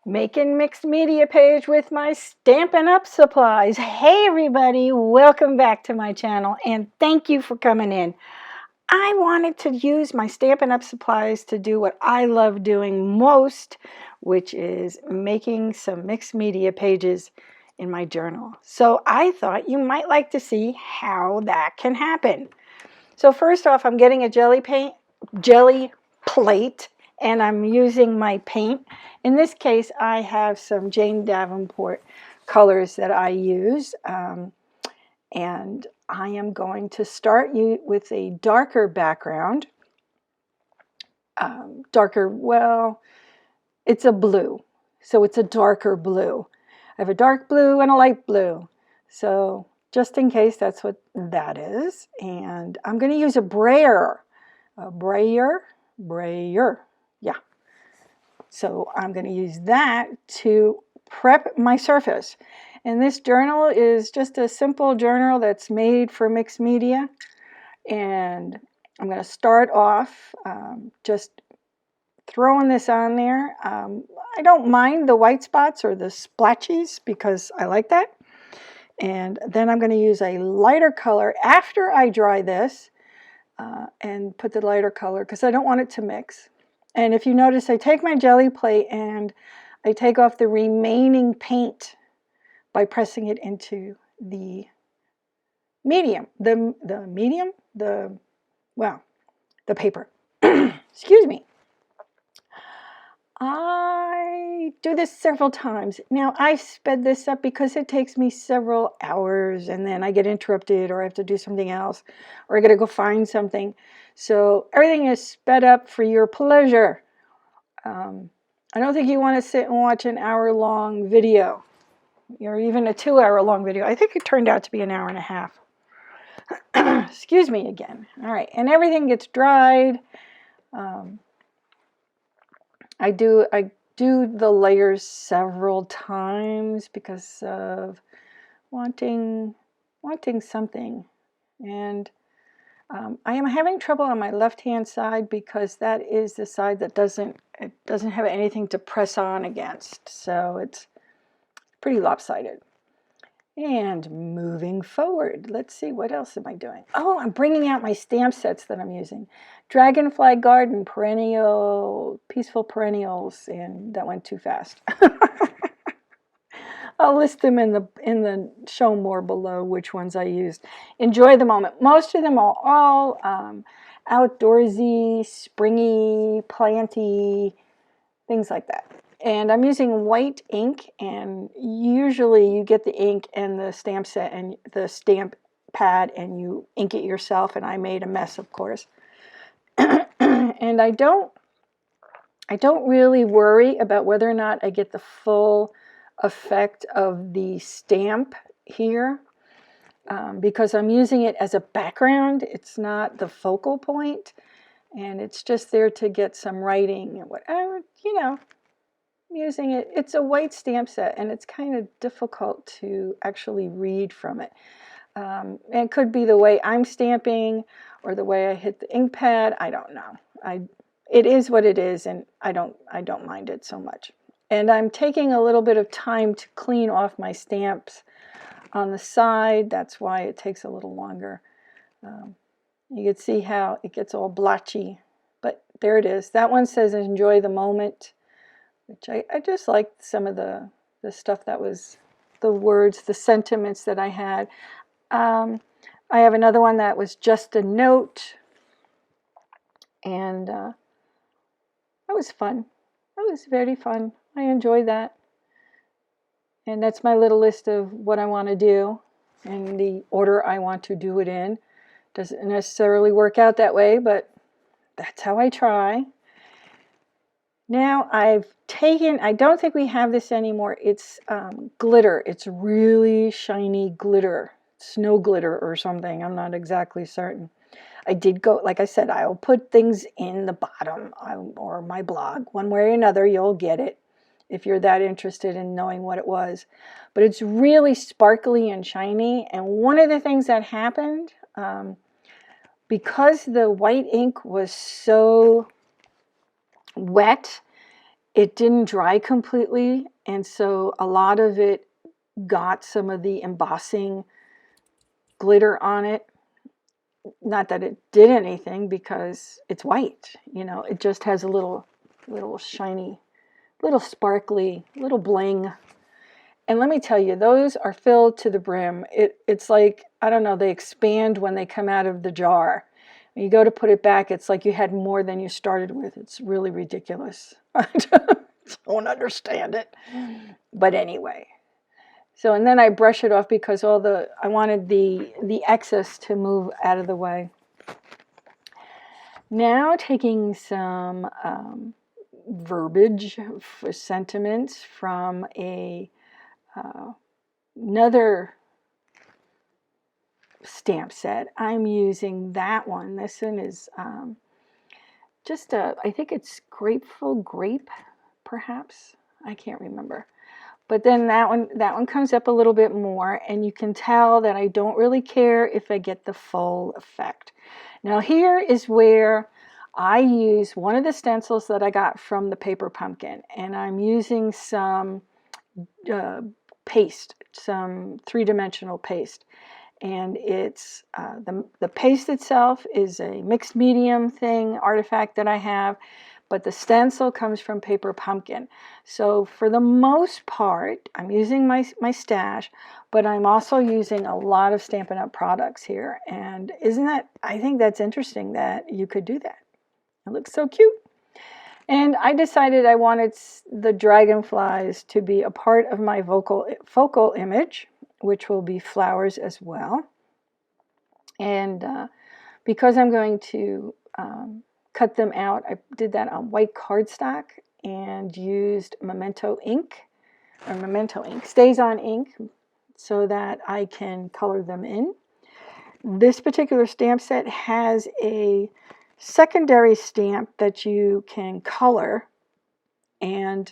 Making mixed media page with my Stampin' Up supplies. Hey everybody, welcome back to my channel and thank you for coming in. I wanted to use my Stampin' Up supplies to do what I love doing most, which is making some mixed media pages in my journal. So I thought you might like to see how that can happen. So first off, I'm getting a jelly plate, and I'm using my paint. In this case, I have some Jane Davenport colors that I use, and I am going to start with a darker background. Well, it's a blue, so it's a darker blue. I have a dark blue and a light blue, so just in case, that's what that is. And I'm going to use a brayer. Yeah. So I'm going to use that to prep my surface. And this journal is just a simple journal that's made for mixed media. And I'm going to start off just throwing this on there. I don't mind the white spots or the splotches because I like that. And then I'm going to use a lighter color after I dry this and put the lighter color because I don't want it to mix. And if you notice, I take my jelly plate and I take off the remaining paint by pressing it into the medium. The paper. Excuse me. I do this several times. Now, I sped this up because it takes me several hours and then I get interrupted or I have to do something else or I got to go find something. So everything is sped up for your pleasure. I don't think you want to sit and watch an hour-long video or even a 2-hour-long video. I think it turned out to be an hour and a half. Excuse me again. All right, and everything gets dried. I do the layers several times because of wanting something. And I am having trouble on my left-hand side because that is the side that doesn't have anything to press on against. So it's pretty lopsided. And moving forward, let's see, what else am I doing? Oh, I'm bringing out my stamp sets that I'm using. Dragonfly Garden, Perennial, Peaceful Perennials, and that went too fast. I'll list them in the show more below which ones I used. Enjoy the moment. Most of them are all outdoorsy, springy, planty, things like that. And I'm using white ink, and usually you get the ink and the stamp set and the stamp pad and you ink it yourself, and I made a mess, of course. And I don't really worry about whether or not I get the full effect of the stamp here because I'm using it as a background. It's not the focal point, and it's just there to get some writing and whatever, you know. Using it. It's a white stamp set and it's kind of difficult to actually read from it. It could be the way I'm stamping or the way I hit the ink pad. I don't know. It is what it is, and I don't mind it so much. And I'm taking a little bit of time to clean off my stamps on the side. That's why it takes a little longer. You can see how it gets all blotchy, but there it is. That one says enjoy the moment, which I just liked some of the stuff that was the words, the sentiments that I had. I have another one that was just a note, and that was fun. That was very fun. I enjoyed that. And that's my little list of what I want to do and the order I want to do it in. Doesn't necessarily work out that way, but that's how I try. Now I've taken, I don't think we have this anymore, it's glitter. It's really shiny glitter, snow glitter or something, I'm not exactly certain. I did go, like I said, I'll put things in the bottom or my blog. One way or another, you'll get it if you're that interested in knowing what it was. But it's really sparkly and shiny, and one of the things that happened, because the white ink was so wet, it didn't dry completely, and so a lot of it got some of the embossing glitter on it. Not that it did anything because it's white, you know, it just has a little shiny, little sparkly, little bling. And let me tell you, those are filled to the brim. It's like, I don't know, they expand when they come out of the jar. When you go to put it back, it's like you had more than you started with. It's really ridiculous. I don't understand it. But anyway. So, and then I brush it off because I wanted the excess to move out of the way. Now taking some verbiage for sentiments from another stamp set. I'm using that one. This one is I think it's Grateful Grape, perhaps. I can't remember. But then that one comes up a little bit more, and you can tell that I don't really care if I get the full effect. Now here is where I use one of the stencils that I got from the Paper Pumpkin, and I'm using some paste, some three-dimensional paste. And it's the paste itself is a mixed medium thing, artifact that I have, but the stencil comes from Paper Pumpkin. So for the most part, I'm using my stash, but I'm also using a lot of Stampin' Up! Products here. And I think that's interesting that you could do that. It looks so cute. And I decided I wanted the dragonflies to be a part of my focal image, which will be flowers as well. And because I'm going to cut them out, I did that on white cardstock and used Memento ink, Stays On ink, so that I can color them in. This particular stamp set has a secondary stamp that you can color and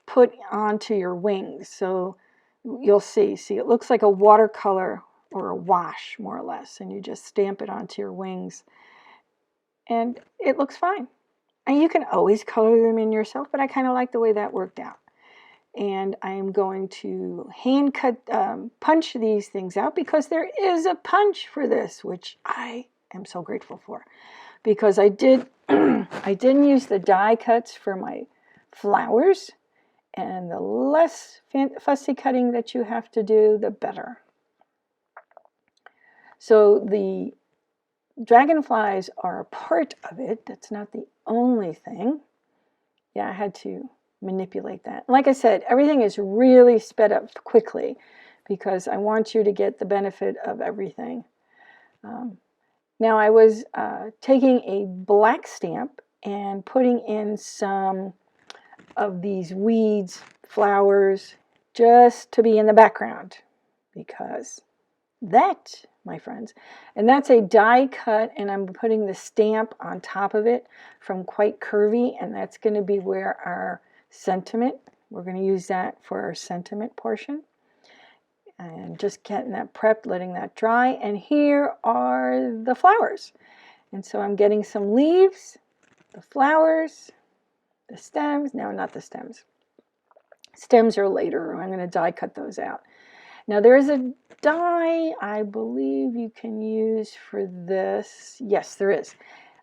put onto your wings. So you'll see, it looks like a watercolor or a wash, more or less, and you just stamp it onto your wings. And it looks fine. And you can always color them in yourself, but I kind of like the way that worked out. And I am going to hand cut, punch these things out because there is a punch for this, which I am so grateful for. Because I didn't use the die cuts for my flowers, and the less fussy cutting that you have to do, the better. So the dragonflies are a part of it. That's not the only thing. Yeah, I had to manipulate that. Like I said, everything is really sped up quickly because I want you to get the benefit of everything. Now I was taking a black stamp and putting in some of these weeds, flowers, just to be in the background, because that, my friends, and that's a die cut, and I'm putting the stamp on top of it from Quite Curvy, and that's going to be where our sentiment, we're going to use that for our sentiment portion. And just getting that prepped, letting that dry, and here are the flowers. And so I'm getting some leaves, the flowers, the stems. No, not the stems. Stems are later. I'm going to die cut those out. Now there is a die I believe you can use for this. Yes, there is.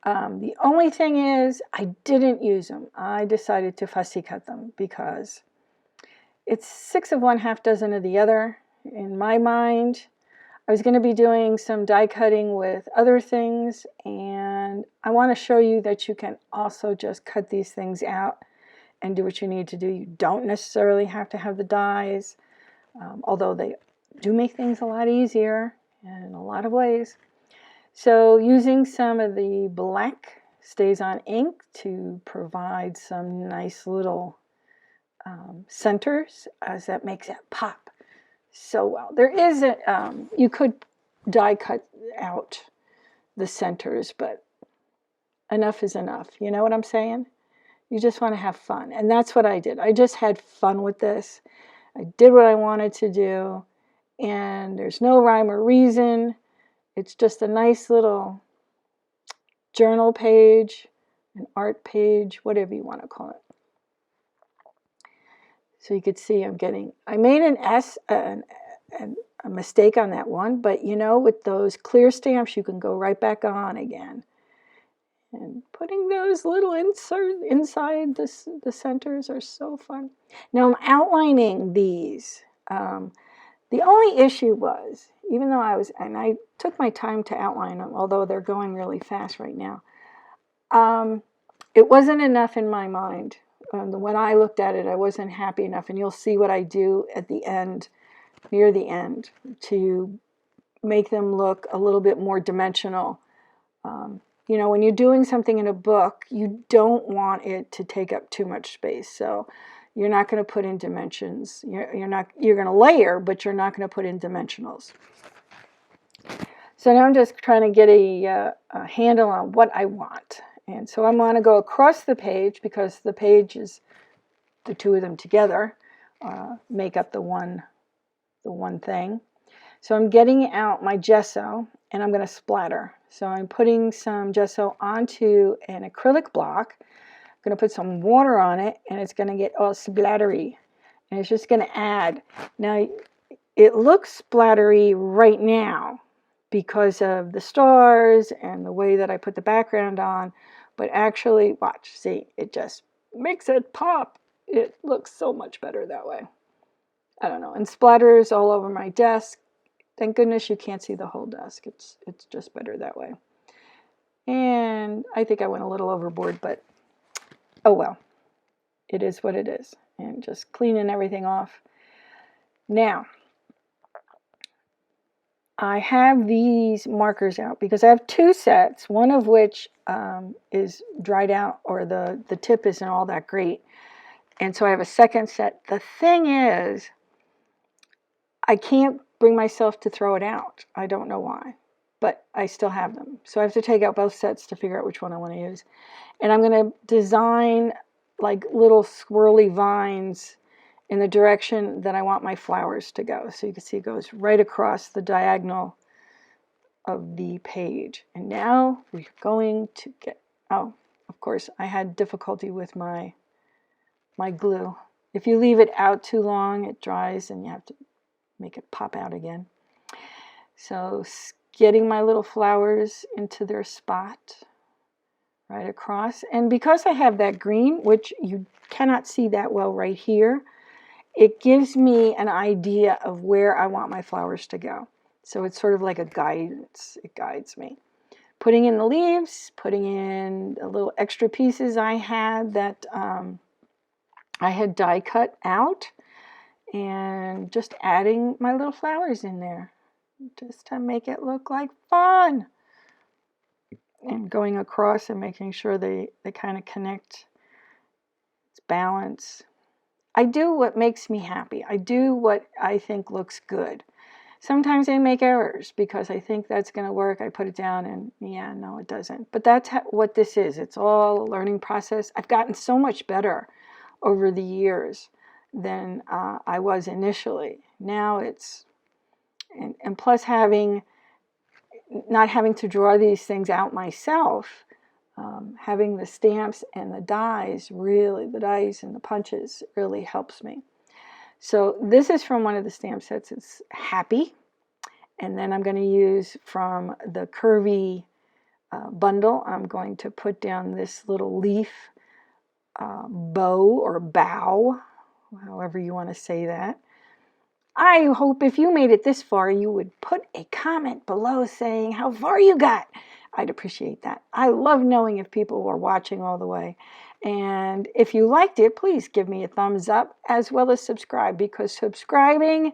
The only thing is I didn't use them. I decided to fussy cut them because it's 6 of one, half dozen of the other. In my mind, I was going to be doing some die cutting with other things, and I want to show you that you can also just cut these things out and do what you need to do. You don't necessarily have to have the dies, although they do make things a lot easier in a lot of ways. So using some of the black Stays On ink to provide some nice little centers, as that makes it pop so well. There is you could die cut out the centers, but enough is enough. You know what I'm saying? You just want to have fun. And that's what I did. I just had fun with this. I did what I wanted to do, and there's no rhyme or reason. It's just a nice little journal page, an art page, whatever you want to call it. So you could see I made an S, a mistake on that one, but you know, with those clear stamps, you can go right back on again. And putting those little inserts inside the centers are so fun. Now I'm outlining these. The only issue was, even though I took my time to outline them, although they're going really fast right now, it wasn't enough in my mind. When I looked at it, I wasn't happy enough, and you'll see what I do at the end, near the end, to make them look a little bit more dimensional. You know, when you're doing something in a book, you don't want it to take up too much space. So you're not going to put in dimensions. You're going to layer, but you're not going to put in dimensionals. So now I'm just trying to get a handle on what I want. And so I'm going to go across the page, because the page is the two of them together make up the one thing. So I'm getting out my gesso, and I'm going to splatter. So I'm putting some gesso onto an acrylic block. I'm going to put some water on it, and it's going to get all splattery. And it's just going to add. Now, it looks splattery right now because of the stars and the way that I put the background on. But actually, watch, see, it just makes it pop. It looks so much better that way. I don't know. And splatters all over my desk. Thank goodness you can't see the whole desk. It's just better that way. And I think I went a little overboard, but oh well. It is what it is. And just cleaning everything off. Now, I have these markers out because I have two sets, one of which is dried out, or the tip isn't all that great. And so I have a second set. The thing is, I can't bring myself to throw it out. I don't know why, but I still have them. So I have to take out both sets to figure out which one I want to use. And I'm going to design like little swirly vines in the direction that I want my flowers to go. So you can see it goes right across the diagonal of the page. And now we're going to get, oh, of course, I had difficulty with my glue. If you leave it out too long, it dries and you have to make it pop out again. So getting my little flowers into their spot right across. And because I have that green, which you cannot see that well right here, it gives me an idea of where I want my flowers to go. So it's sort of like a guidance. It guides me. Putting in the leaves, putting in the little extra pieces I had that I had die cut out, and just adding my little flowers in there just to make it look like fun. And going across and making sure they kind of connect. It's balance. I do what makes me happy. I do what I think looks good. Sometimes I make errors because I think that's going to work. I put it down and yeah, no, it doesn't. But that's what this is. It's all a learning process. I've gotten so much better over the years than I was initially. Now it's, and plus not having to draw these things out myself, having the stamps and the dies, really, the dies and the punches really helps me. So this is from one of the stamp sets. It's Happy. And then I'm going to use from the Curvy bundle, I'm going to put down this little leaf bow or bow, however you want to say that. I hope if you made it this far, you would put a comment below saying how far you got. I'd appreciate that. I love knowing if people were watching all the way. And if you liked it, please give me a thumbs up as well as subscribe, because subscribing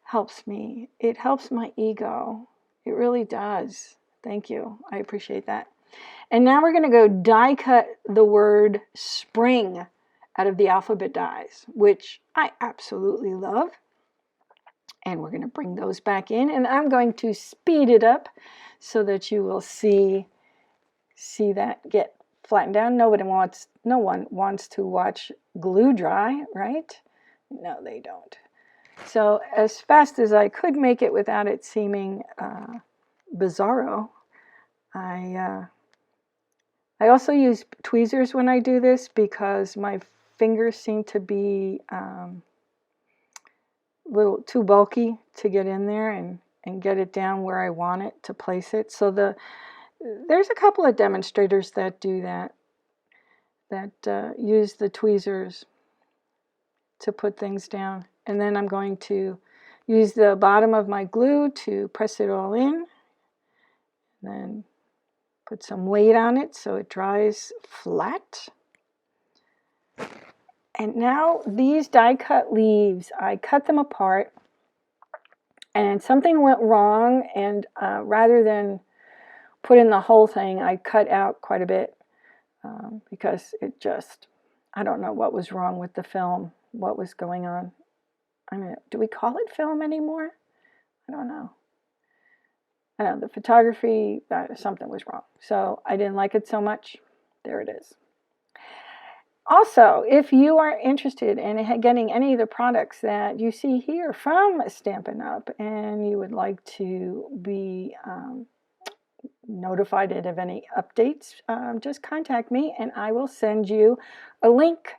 helps me. It helps my ego. It really does. Thank you. I appreciate that. And now we're going to go die cut the word spring out of the alphabet dies, which I absolutely love. And we're going to bring those back in, and I'm going to speed it up so that you will see that get flattened down. No one wants to watch glue dry, right? No, they don't. So as fast as I could make it without it seeming bizarro, I also use tweezers when I do this, because my fingers seem to be a little too bulky to get in there and get it down where I want it to place it. So there's a couple of demonstrators that do that use the tweezers to put things down. And then I'm going to use the bottom of my glue to press it all in. Then put some weight on it so it dries flat. And now these die cut leaves, I cut them apart and something went wrong, and rather than put in the whole thing, I cut out quite a bit because it just, I don't know what was wrong with the film, what was going on. I mean, do we call it film anymore? I don't know. I don't know, the photography, something was wrong. So I didn't like it so much. There it is. Also, if you are interested in getting any of the products that you see here from Stampin' Up! And you would like to be notified of any updates, just contact me and I will send you a link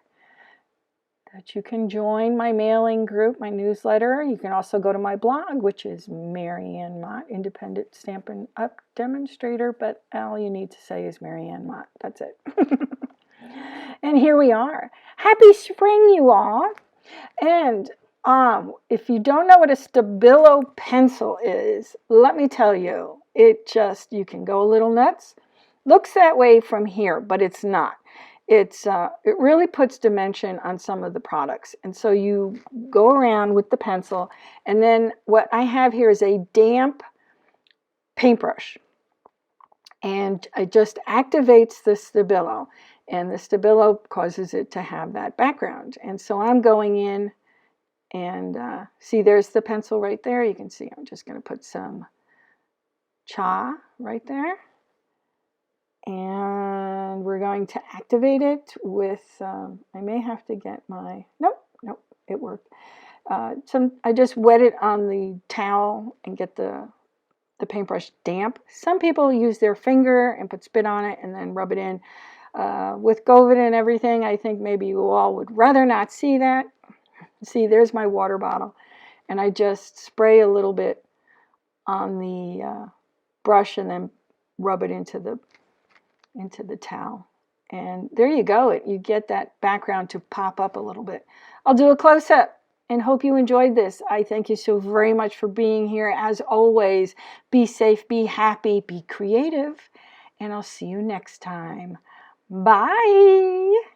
that you can join my mailing group, my newsletter. You can also go to my blog, which is Maryanne Mott, Independent Stampin' Up! Demonstrator, but all you need to say is Maryanne Mott. That's it. And here we are. Happy spring, you all. And if you don't know what a Stabilo pencil is, let me tell you, you can go a little nuts. Looks that way from here, but it's not. It really puts dimension on some of the products. And so you go around with the pencil, and then what I have here is a damp paintbrush. And it just activates the Stabilo, and the Stabilo causes it to have that background. And so I'm going in and see, there's the pencil right there. You can see I'm just going to put some Cha right there. And we're going to activate it with, I may have to get my, nope, it worked. I just wet it on the towel and get the paintbrush damp. Some people use their finger and put spit on it and then rub it in. With COVID and everything, I think maybe you all would rather not see that. See, there's my water bottle. And I just spray a little bit on the brush and then rub it into the towel. And there you go. You get that background to pop up a little bit. I'll do a close-up and hope you enjoyed this. I thank you so very much for being here. As always, be safe, be happy, be creative, and I'll see you next time. Bye.